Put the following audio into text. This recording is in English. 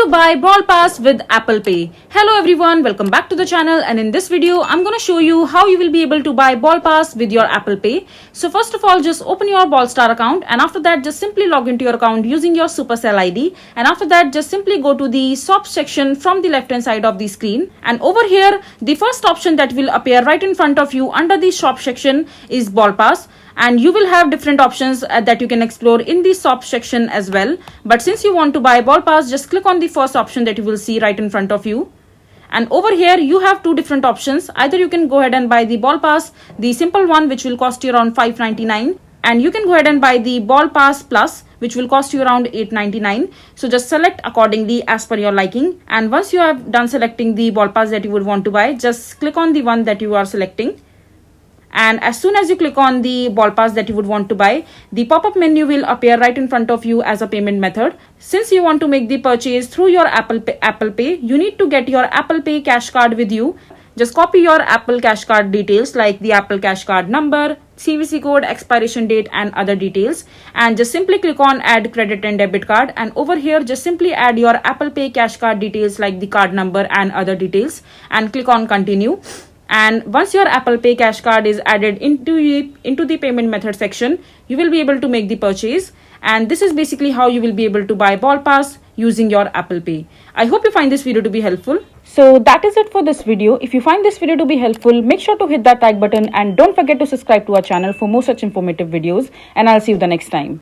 to buy Brawl Pass with Apple Pay. Hello everyone, welcome back to the channel, and in this video I'm going to show you how you will be able to buy Brawl Pass with your Apple Pay. So first of all, just open your Brawl Star account, and after that just simply log into your account using your Supercell ID, and after that just simply go to the shop section from the left hand side of the screen, and over here the first option that will appear right in front of you under the shop section is Brawl Pass. And you will have different options that you can explore in the shop section as well. But since you want to buy Brawl Pass, just click on the first option that you will see right in front of you. And over here you have two different options. Either you can go ahead and buy the Brawl Pass, the simple one, which will cost you around $5.99, and you can go ahead and buy the Brawl Pass Plus, which will cost you around $8.99. So just select accordingly as per your liking. And once you have done selecting the Brawl Pass that you would want to buy, just click on the one that you are selecting. And as soon as you click on the Brawl Pass that you would want to buy, the pop-up menu will appear right in front of you as a payment method. Since you want to make the purchase through your Apple Pay, you need to get your Apple Pay cash card with you. Just copy your Apple cash card details like the Apple cash card number, CVC code, expiration date and other details, and just simply click on add credit and debit card, and over here just simply add your Apple Pay cash card details like the card number and other details, and click on continue. And once your Apple Pay cash card is added into the payment method section, you will be able to make the purchase. And this is basically how you will be able to buy Brawl Pass using your Apple Pay. I hope you find this video to be helpful. So that is it for this video. If you find this video to be helpful, make sure to hit that like button and don't forget to subscribe to our channel for more such informative videos. And I'll see you the next time.